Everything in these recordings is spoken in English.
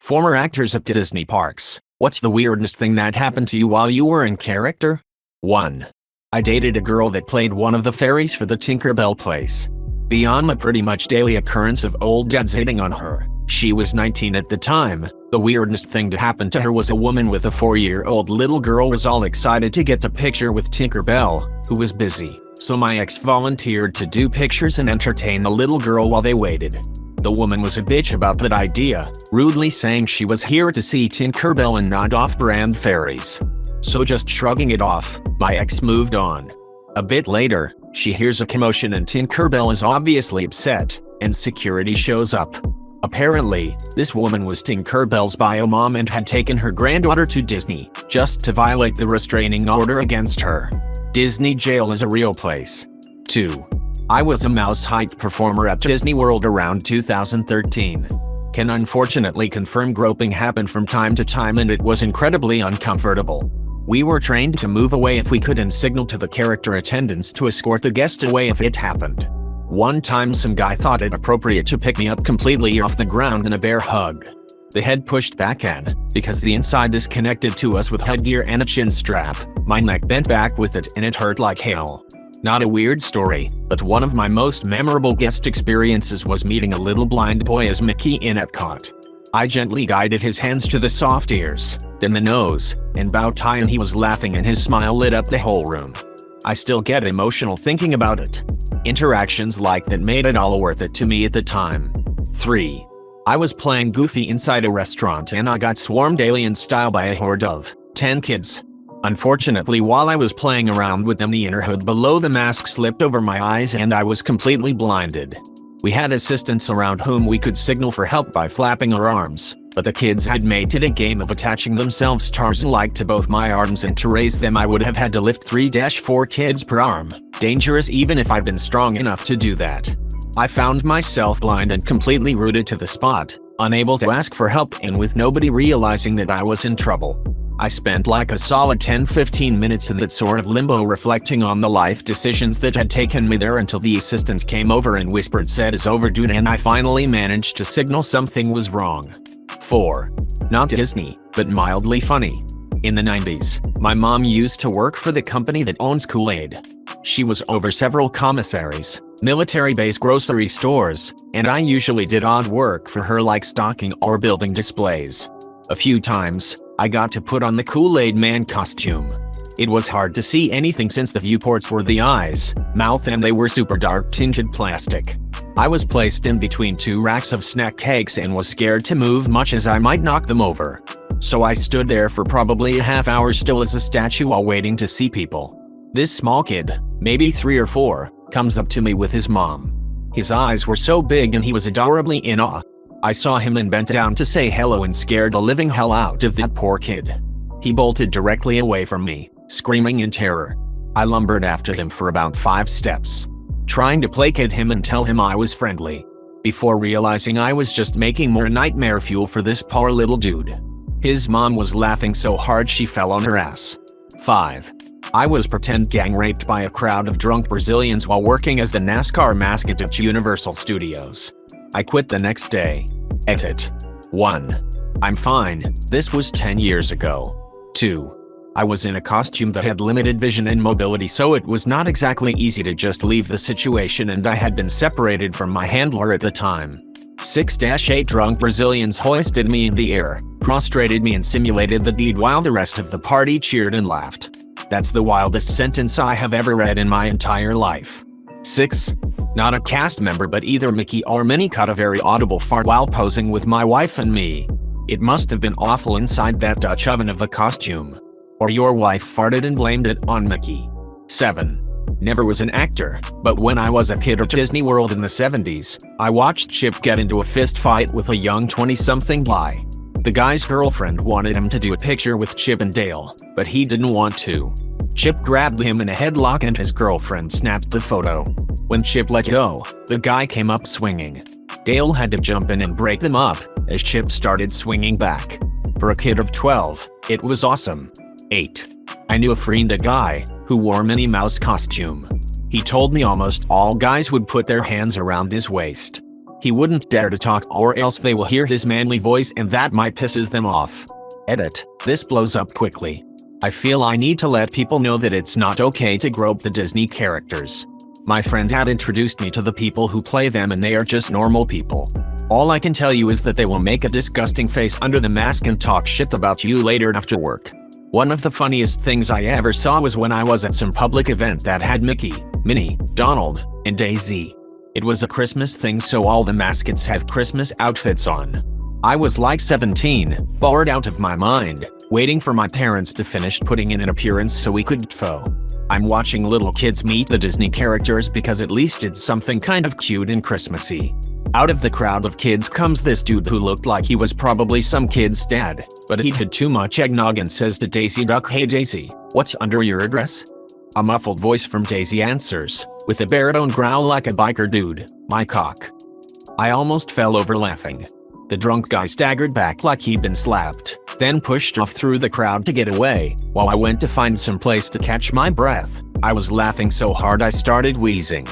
Former actors at Disney parks. What's the weirdest thing that happened to you while you were in character? 1. I dated a girl that played one of the fairies for the Tinkerbell place. Beyond the pretty much daily occurrence of old dads hitting on her, she was 19 at the time. The weirdest thing to happen to her was a woman with a 4-year-old little girl was all excited to get the picture with Tinkerbell, who was busy. So my ex volunteered to do pictures and entertain the little girl while they waited. The woman was a bitch about that idea, rudely saying she was here to see Tinkerbell and not off-brand fairies. So just shrugging it off, my ex moved on. A bit later, she hears a commotion and Tinkerbell is obviously upset, and security shows up. Apparently, this woman was Tinkerbell's bio mom and had taken her granddaughter to Disney, just to violate the restraining order against her. Disney jail is a real place. 2. I was a mouse height performer at Disney World around 2013. Can unfortunately confirm groping happened from time to time and it was incredibly uncomfortable. We were trained to move away if we could and signal to the character attendants to escort the guest away if it happened. One time some guy thought it appropriate to pick me up completely off the ground in a bear hug. The head pushed back and, because the inside is connected to us with headgear and a chin strap, my neck bent back with it and it hurt like hell. Not a weird story, but one of my most memorable guest experiences was meeting a little blind boy as Mickey in Epcot. I gently guided his hands to the soft ears, then the nose, and bow tie and he was laughing and his smile lit up the whole room. I still get emotional thinking about it. Interactions like that made it all worth it to me at the time. 3. I was playing Goofy inside a restaurant and I got swarmed alien style by a horde of 10 kids. Unfortunately, while I was playing around with them, the inner hood below the mask slipped over my eyes and I was completely blinded. We had assistants around whom we could signal for help by flapping our arms, but the kids had made it a game of attaching themselves Tarzan-like to both my arms, and to raise them I would have had to lift 3-4 kids per arm. Dangerous even if I'd been strong enough to do that. I found myself blind and completely rooted to the spot, unable to ask for help and with nobody realizing that I was in trouble. I spent like a solid 10-15 minutes in that sort of limbo reflecting on the life decisions that had taken me there until the assistant came over and whispered "Set is overdue" and I finally managed to signal something was wrong. 4. Not Disney, but mildly funny. In the 90s, my mom used to work for the company that owns Kool-Aid. She was over several commissaries, military base grocery stores, and I usually did odd work for her like stocking or building displays. A few times, I got to put on the Kool-Aid Man costume. It was hard to see anything since the viewports were the eyes, mouth and they were super dark tinted plastic. I was placed in between 2 racks of snack cakes and was scared to move much as I might knock them over. So I stood there for probably a half hour still as a statue while waiting to see people. This small kid, maybe 3 or 4, comes up to me with his mom. His eyes were so big and he was adorably in awe. I saw him and bent down to say hello and scared the living hell out of that poor kid. He bolted directly away from me, screaming in terror. I lumbered after him for about 5 steps, trying to placate him and tell him I was friendly, before realizing I was just making more nightmare fuel for this poor little dude. His mom was laughing so hard she fell on her ass. 5. I was pretend gang raped by a crowd of drunk Brazilians while working as the NASCAR mascot at Universal Studios. I quit the next day. Edit. 1. I'm fine, this was 10 years ago. 2. I was in a costume that had limited vision and mobility, so it was not exactly easy to just leave the situation, and I had been separated from my handler at the time. 6-8 drunk Brazilians hoisted me in the air, prostrated me and simulated the deed while the rest of the party cheered and laughed. That's the wildest sentence I have ever read in my entire life. 6. Not a cast member but either Mickey or Minnie caught a very audible fart while posing with my wife and me. It must have been awful inside that Dutch oven of a costume. Or your wife farted and blamed it on Mickey. 7. Never was an actor, but when I was a kid at Disney World in the 70s, I watched Chip get into a fist fight with a young 20-something guy. The guy's girlfriend wanted him to do a picture with Chip and Dale, but he didn't want to. Chip grabbed him in a headlock and his girlfriend snapped the photo. When Chip let go, the guy came up swinging. Dale had to jump in and break them up, as Chip started swinging back. For a kid of 12, it was awesome. 8. I knew a friend, a guy, who wore Minnie Mouse costume. He told me almost all guys would put their hands around his waist. He wouldn't dare to talk or else they will hear his manly voice and that might pisses them off. Edit. This blows up quickly. I feel I need to let people know that it's not okay to grope the Disney characters. My friend had introduced me to the people who play them and they are just normal people. All I can tell you is that they will make a disgusting face under the mask and talk shit about you later after work. One of the funniest things I ever saw was when I was at some public event that had Mickey, Minnie, Donald, and Daisy. It was a Christmas thing so all the mascots have Christmas outfits on. I was like 17, bored out of my mind, waiting for my parents to finish putting in an appearance so we could pho. I'm watching little kids meet the Disney characters because at least it's something kind of cute and Christmassy. Out of the crowd of kids comes this dude who looked like he was probably some kid's dad, but he'd had too much eggnog and says to Daisy Duck, "Hey Daisy, what's under your dress?" A muffled voice from Daisy answers, with a baritone growl like a biker dude, "My cock." I almost fell over laughing. The drunk guy staggered back like he'd been slapped, then pushed off through the crowd to get away, while I went to find some place to catch my breath. I was laughing so hard I started wheezing.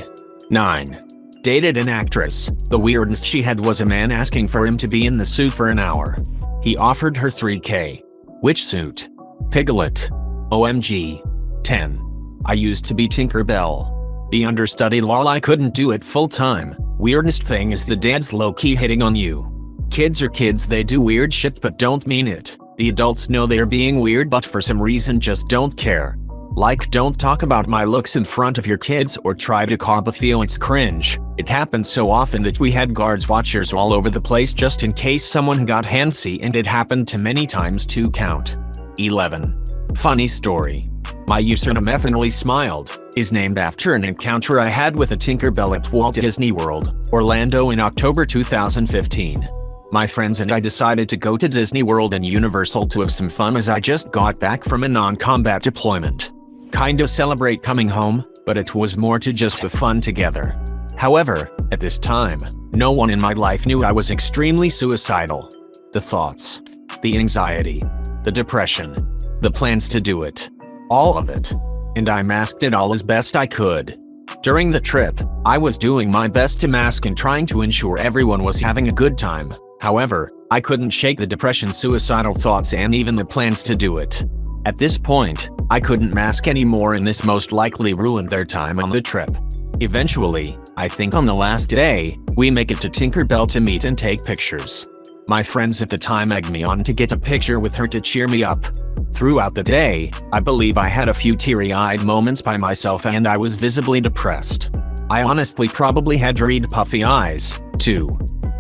9. Dated an actress. The weirdest she had was a man asking for him to be in the suit for an hour. He offered her $3K. Which suit? Piglet. OMG. 10. I used to be Tinkerbell. The understudy lol I couldn't do it full time. Weirdest thing is the dad's low-key hitting on you. Kids are kids, they do weird shit but don't mean it. The adults know they're being weird but for some reason just don't care. Like, don't talk about my looks in front of your kids or try to cop a feel it's cringe. It happens so often that we had guards watchers all over the place just in case someone got handsy and it happened to many times to count. 11. Funny story. My username definitely smiled is named after an encounter I had with a Tinkerbell at Walt Disney World, Orlando in October 2015. My friends and I decided to go to Disney World and Universal to have some fun as I just got back from a non-combat deployment. Kinda celebrate coming home, but it was more to just have fun together. However, at this time, no one in my life knew I was extremely suicidal. The thoughts, the anxiety, the depression, the plans to do it, all of it. And I masked it all as best I could. During the trip, I was doing my best to mask and trying to ensure everyone was having a good time. However, I couldn't shake the depression, suicidal thoughts, and even the plans to do it. At this point, I couldn't mask anymore and this most likely ruined their time on the trip. Eventually, I think on the last day, we make it to Tinkerbell to meet and take pictures. My friends at the time egged me on to get a picture with her to cheer me up. Throughout the day, I believe I had a few teary-eyed moments by myself and I was visibly depressed. I honestly probably had dread puffy eyes, too.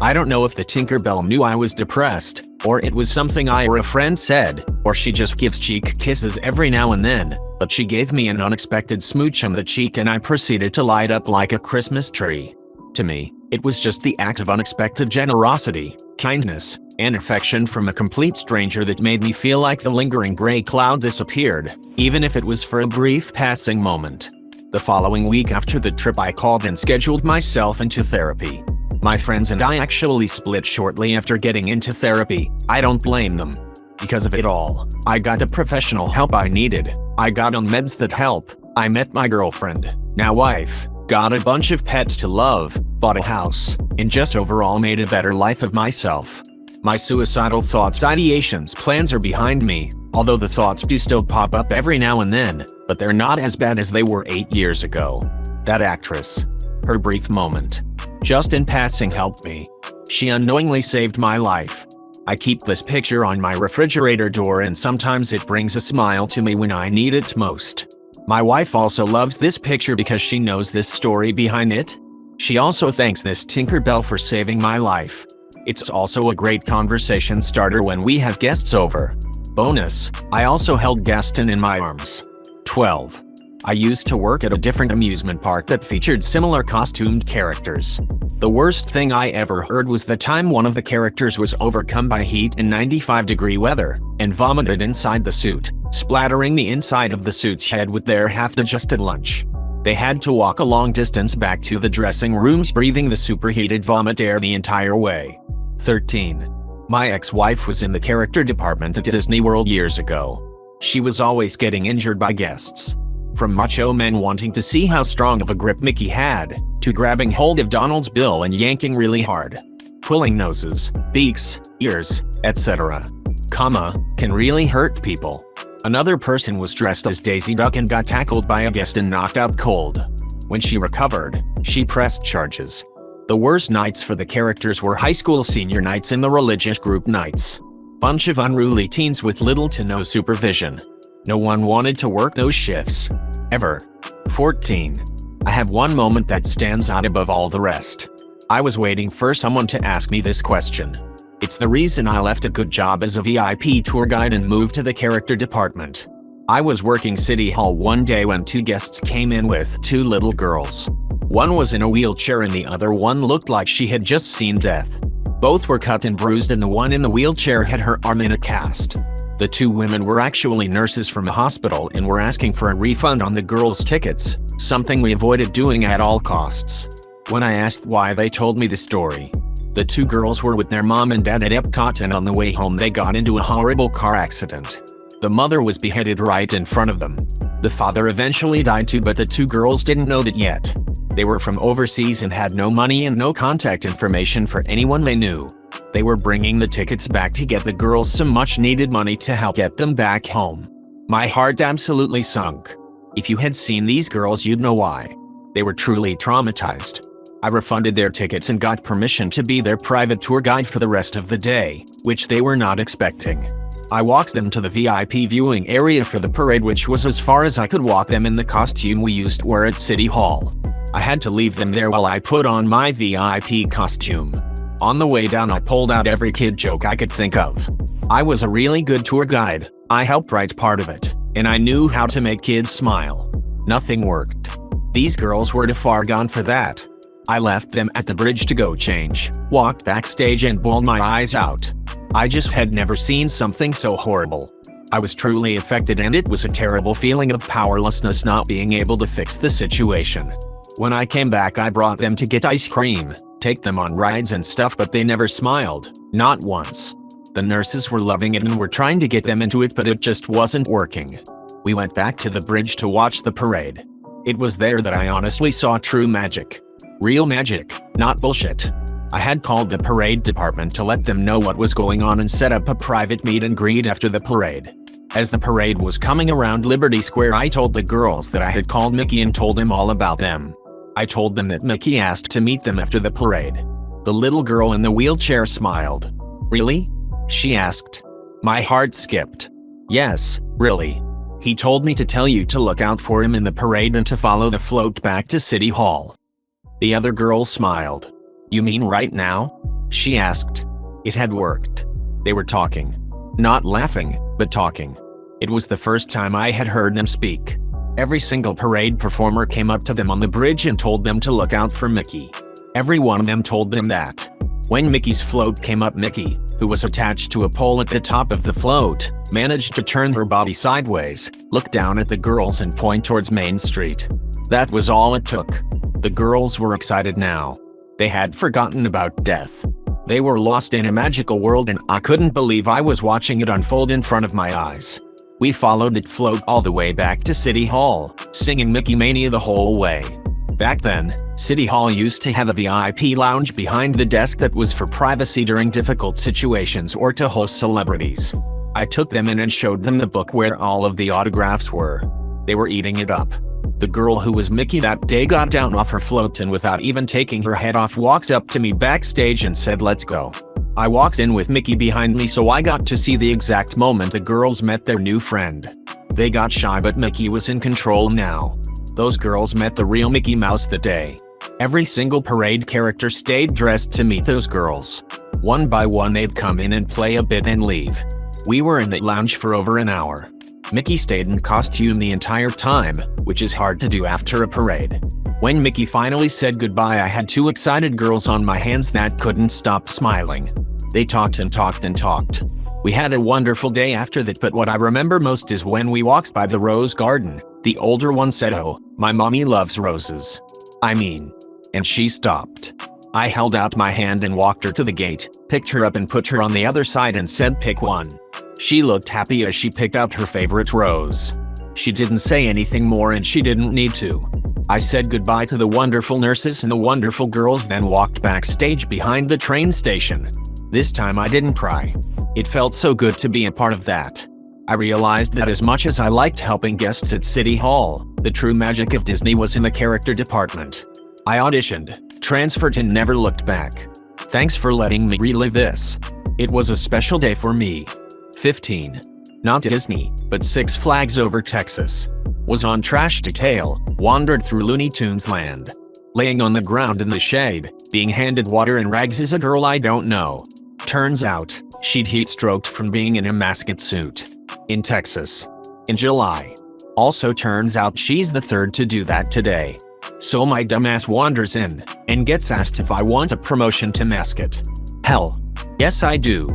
I don't know if the Tinkerbell knew I was depressed, or it was something I or a friend said, or she just gives cheek kisses every now and then, but she gave me an unexpected smooch on the cheek and I proceeded to light up like a Christmas tree. To me, it was just the act of unexpected generosity, kindness, and affection from a complete stranger that made me feel like the lingering gray cloud disappeared, even if it was for a brief passing moment. The following week after the trip I called and scheduled myself into therapy. My friends and I actually split shortly after getting into therapy. I don't blame them. Because of it all, I got the professional help I needed. I got on meds that help. I met my girlfriend, now wife, got a bunch of pets to love, bought a house, and just overall made a better life of myself. My suicidal thoughts, ideations, plans are behind me, although the thoughts do still pop up every now and then, but they're not as bad as they were 8 years ago. That actress. Her brief moment, just in passing, helped me. She unknowingly saved my life. I keep this picture on my refrigerator door and sometimes it brings a smile to me when I need it most. My wife also loves this picture because she knows this story behind it. She also thanks this Tinkerbell for saving my life. It's also a great conversation starter when we have guests over. Bonus, I also held Gaston in my arms. 12. I used to work at a different amusement park that featured similar costumed characters. The worst thing I ever heard was the time one of the characters was overcome by heat in 95-degree weather and vomited inside the suit, splattering the inside of the suit's head with their half-digested lunch. They had to walk a long distance back to the dressing rooms breathing the superheated vomit air the entire way. 13. My ex-wife was in the character department at Disney World years ago. She was always getting injured by guests. From macho men wanting to see how strong of a grip Mickey had, to grabbing hold of Donald's bill and yanking really hard. Pulling noses, beaks, ears, etc. Can really hurt people. Another person was dressed as Daisy Duck and got tackled by a guest and knocked out cold. When she recovered, she pressed charges. The worst nights for the characters were high school senior nights and the religious group nights. Bunch of unruly teens with little to no supervision. No one wanted to work those shifts. Ever. 14. I have one moment that stands out above all the rest. I was waiting for someone to ask me this question. It's the reason I left a good job as a VIP tour guide and moved to the character department. I was working City Hall one day when two guests came in with two little girls. One was in a wheelchair and the other one looked like she had just seen death. Both were cut and bruised and the one in the wheelchair had her arm in a cast. The two women were actually nurses from a hospital and were asking for a refund on the girls' tickets, something we avoided doing at all costs. When I asked why, they told me the story. The two girls were with their mom and dad at Epcot, and on the way home they got into a horrible car accident. The mother was beheaded right in front of them. The father eventually died too, but the two girls didn't know that yet. They were from overseas and had no money and no contact information for anyone they knew. They were bringing the tickets back to get the girls some much needed money to help get them back home. My heart absolutely sunk. If you had seen these girls, you'd know why. They were truly traumatized. I refunded their tickets and got permission to be their private tour guide for the rest of the day, which they were not expecting. I walked them to the VIP viewing area for the parade, which was as far as I could walk them in the costume we used to wear at City Hall. I had to leave them there while I put on my VIP costume. On the way down, I pulled out every kid joke I could think of. I was a really good tour guide. I helped write part of it, and I knew how to make kids smile. Nothing worked. These girls were too far gone for that. I left them at the bridge to go change, walked backstage and bawled my eyes out. I just had never seen something so horrible. I was truly affected, and it was a terrible feeling of powerlessness, not being able to fix the situation. When I came back, I brought them to get ice cream, take them on rides and stuff, but they never smiled, not once. The nurses were loving it and were trying to get them into it, but it just wasn't working. We went back to the bridge to watch the parade. It was there that I honestly saw true magic. Real magic, not bullshit. I had called the parade department to let them know what was going on and set up a private meet and greet after the parade. As the parade was coming around Liberty Square, I told the girls that I had called Mickey and told him all about them. I told them that Mickey asked to meet them after the parade. The little girl in the wheelchair smiled. "Really?" she asked. My heart skipped. "Yes, really. He told me to tell you to look out for him in the parade and to follow the float back to City Hall." The other girl smiled. "You mean right now?" she asked. It had worked. They were talking. Not laughing, but talking. It was the first time I had heard them speak. Every single parade performer came up to them on the bridge and told them to look out for Mickey. Every one of them told them that. When Mickey's float came up, Mickey, who was attached to a pole at the top of the float, managed to turn her body sideways, look down at the girls and point towards Main Street. That was all it took. The girls were excited now. They had forgotten about death. They were lost in a magical world, and I couldn't believe I was watching it unfold in front of my eyes. We followed that float all the way back to City Hall, singing Mickey Mania the whole way. Back then, City Hall used to have a VIP lounge behind the desk that was for privacy during difficult situations or to host celebrities. I took them in and showed them the book where all of the autographs were. They were eating it up. The girl who was Mickey that day got down off her float and without even taking her head off walks up to me backstage and said, "Let's go." I walked in with Mickey behind me, so I got to see the exact moment the girls met their new friend. They got shy, but Mickey was in control now. Those girls met the real Mickey Mouse that day. Every single parade character stayed dressed to meet those girls. One by one they'd come in and play a bit and leave. We were in the lounge for over an hour. Mickey stayed in costume the entire time, which is hard to do after a parade. When Mickey finally said goodbye, I had two excited girls on my hands that couldn't stop smiling. They talked and talked and talked. We had a wonderful day after that, but what I remember most is when we walked by the rose garden. The older one said, "Oh, my mommy loves roses. And she stopped. I held out my hand and walked her to the gate, picked her up and put her on the other side and said, "Pick one." She looked happy as she picked out her favorite rose. She didn't say anything more, and she didn't need to. I said goodbye to the wonderful nurses and the wonderful girls, then walked backstage behind the train station. This time I didn't cry. It felt so good to be a part of that. I realized that as much as I liked helping guests at City Hall, the true magic of Disney was in the character department. I auditioned, transferred, and never looked back. Thanks for letting me relive this. It was a special day for me. 15. Not Disney, but Six Flags Over Texas. Was on Trash Detail, wandered through Looney Tunes land. Laying on the ground in the shade, being handed water and rags is a girl I don't know. Turns out, she'd heat-stroked from being in a mascot suit. In Texas. In July. Also turns out she's the third to do that today. So my dumbass wanders in, and gets asked if I want a promotion to mascot. Hell. Yes I do.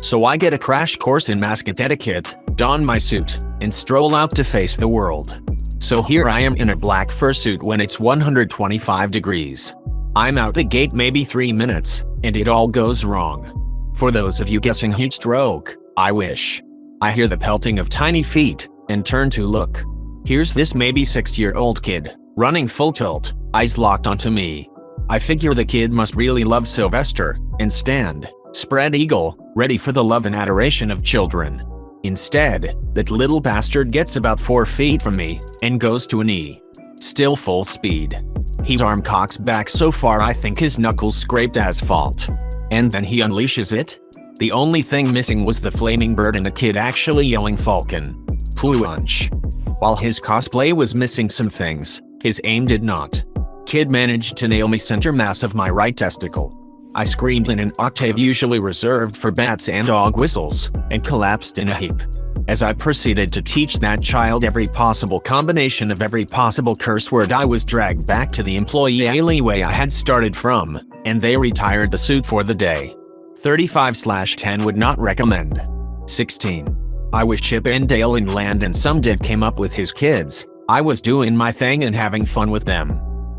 So I get a crash course in mascot etiquette, don my suit, and stroll out to face the world. So here I am in a black fursuit when it's 125 degrees. I'm out the gate maybe 3 minutes, and it all goes wrong. For those of you guessing heat stroke, I wish. I hear the pelting of tiny feet, and turn to look. Here's this maybe 6-year-old kid, running full tilt, eyes locked onto me. I figure the kid must really love Sylvester, and stand, spread eagle, ready for the love and adoration of children. Instead, that little bastard gets about 4 feet from me, and goes to a knee. Still full speed. His arm cocks back so far I think his knuckles scraped asphalt. And then he unleashes it? The only thing missing was the flaming bird and the kid actually yelling Falcon. Punch. While his cosplay was missing some things, his aim did not. Kid managed to nail me center mass of my right testicle. I screamed in an octave usually reserved for bats and dog whistles, and collapsed in a heap. As I proceeded to teach that child every possible combination of every possible curse word, I was dragged back to the employee alleyway I had started from, and they retired the suit for the day. 35/10 would not recommend. 16. I was Chip and Dale in land and some did came up with his kids. I was doing my thing and having fun with them.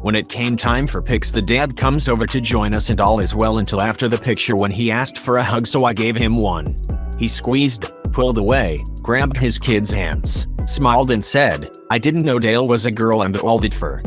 When it came time for pics, the dad comes over to join us and all is well until after the picture when he asked for a hug, so I gave him one. He squeezed, pulled away, grabbed his kid's hands, smiled and said, "I didn't know Dale was a girl and all that for."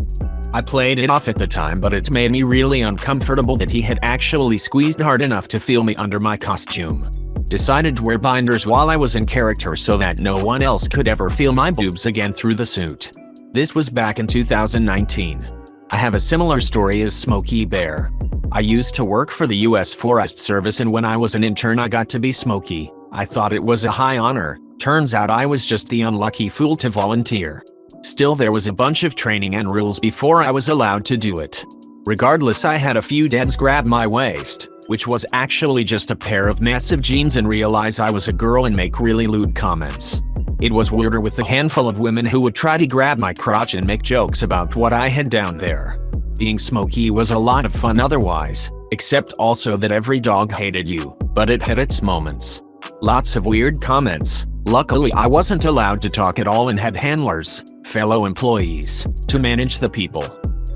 I played it off at the time, but it made me really uncomfortable that he had actually squeezed hard enough to feel me under my costume. Decided to wear binders while I was in character so that no one else could ever feel my boobs again through the suit. This was back in 2019. I have a similar story as Smokey Bear. I used to work for the US Forest Service, and when I was an intern I got to be Smokey. I thought it was a high honor. Turns out I was just the unlucky fool to volunteer. Still, there was a bunch of training and rules before I was allowed to do it. Regardless, I had a few dads grab my waist, which was actually just a pair of massive jeans, and realize I was a girl and make really lewd comments. It was weirder with a handful of women who would try to grab my crotch and make jokes about what I had down there. Being Smokey was a lot of fun otherwise, except also that every dog hated you, but it had its moments. Lots of weird comments. Luckily, I wasn't allowed to talk at all and had handlers, fellow employees, to manage the people.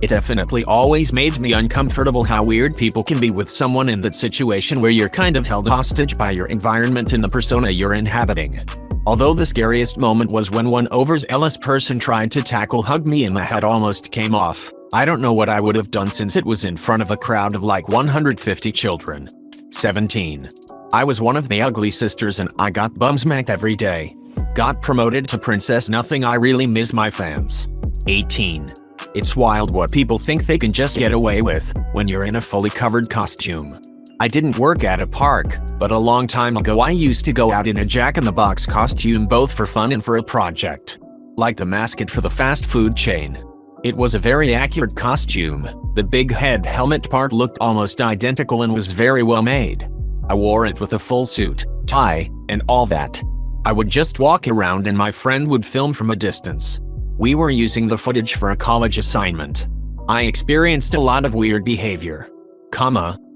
It definitely always made me uncomfortable how weird people can be with someone in that situation where you're kind of held hostage by your environment and the persona you're inhabiting. Although the scariest moment was when one overzealous person tried to hug me and the head almost came off. I don't know what I would have done since it was in front of a crowd of like 150 children. 17. I was one of the ugly sisters and I got bum-smacked every day. Got promoted to princess, nothing I really miss my fans. 18. It's wild what people think they can just get away with when you're in a fully covered costume. I didn't work at a park, but a long time ago I used to go out in a Jack-in-the-Box costume both for fun and for a project. Like the mascot for the fast food chain. It was a very accurate costume. The big head helmet part looked almost identical and was very well made. I wore it with a full suit, tie, and all that. I would just walk around and my friend would film from a distance. We were using the footage for a college assignment. I experienced a lot of weird behavior.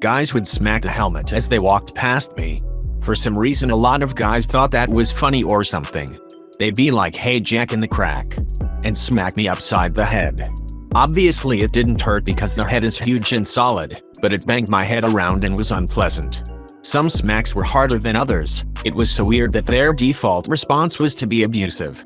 Guys would smack the helmet as they walked past me. For some reason a lot of guys thought that was funny or something. They'd be like, "Hey Jack in the crack," and smack me upside the head. Obviously it didn't hurt because the head is huge and solid, but it banged my head around and was unpleasant. Some smacks were harder than others. It was so weird that their default response was to be abusive.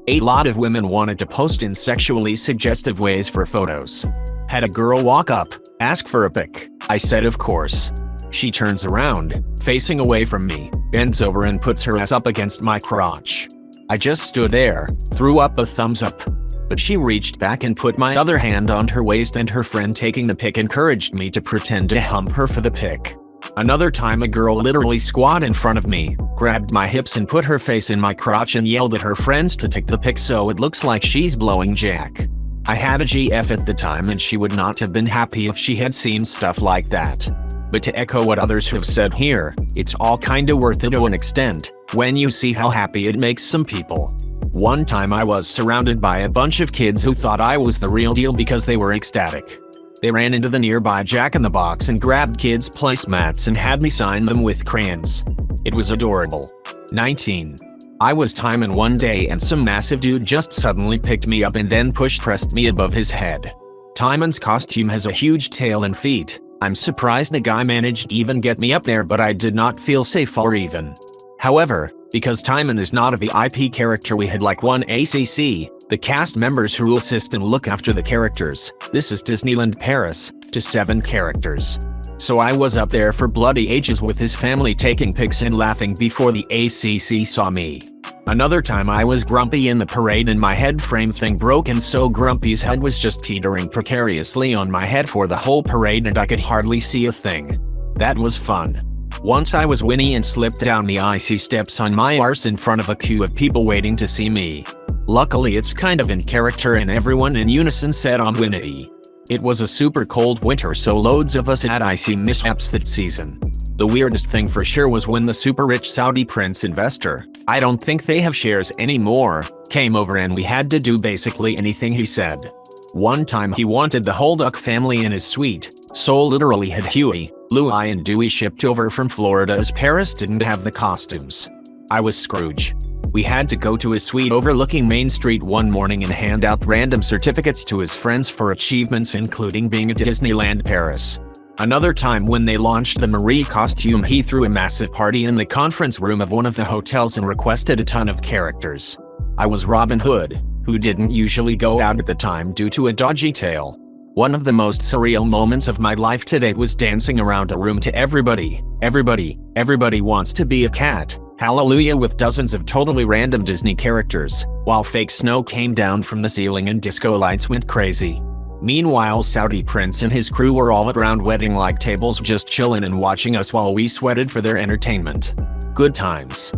A lot of women wanted to post in sexually suggestive ways for photos. Had a girl walk up, ask for a pic. I said of course. She turns around, facing away from me, bends over and puts her ass up against my crotch. I just stood there, threw up a thumbs up. But she reached back and put my other hand on her waist, and her friend taking the pic encouraged me to pretend to hump her for the pic. Another time a girl literally squatted in front of me, grabbed my hips and put her face in my crotch and yelled at her friends to take the pic so it looks like she's blowing Jack. I had a GF at the time and she would not have been happy if she had seen stuff like that. But to echo what others have said here, it's all kinda worth it to an extent, when you see how happy it makes some people. One time I was surrounded by a bunch of kids who thought I was the real deal because they were ecstatic. They ran into the nearby Jack in the Box and grabbed kids' placemats and had me sign them with crayons. It was adorable. 19. I was timing one day and some massive dude just suddenly picked me up and then pressed me above his head. Timon's costume has a huge tail and feet. I'm surprised the guy managed to even get me up there, but I did not feel safe or even. However, because Timon is not a VIP character, we had like one ACC, the cast members who assist and look after the characters. This is Disneyland Paris, to 7 characters. So I was up there for bloody ages with his family taking pics and laughing before the ACC saw me. Another time I was grumpy in the parade and my head frame thing broke, and so Grumpy's head was just teetering precariously on my head for the whole parade and I could hardly see a thing. That was fun. Once I was Winnie and slipped down the icy steps on my arse in front of a queue of people waiting to see me. Luckily it's kind of in character and everyone in unison said I'm Winnie. It was a super cold winter, so loads of us had icy mishaps that season. The weirdest thing for sure was when the super rich Saudi prince investor, I don't think they have shares anymore, came over and we had to do basically anything he said. One time he wanted the whole Duck family in his suite, so literally had Huey, Louie and Dewey shipped over from Florida as Paris didn't have the costumes. I was Scrooge. We had to go to his suite overlooking Main Street one morning and hand out random certificates to his friends for achievements including being at Disneyland Paris. Another time when they launched the Marie costume, he threw a massive party in the conference room of one of the hotels and requested a ton of characters. I was Robin Hood, who didn't usually go out at the time due to a dodgy tail. One of the most surreal moments of my life today was dancing around a room to everybody wants to be a cat, hallelujah, with dozens of totally random Disney characters, while fake snow came down from the ceiling and disco lights went crazy. Meanwhile, Saudi Prince and his crew were all around wedding-like tables just chillin' and watching us while we sweated for their entertainment. Good times.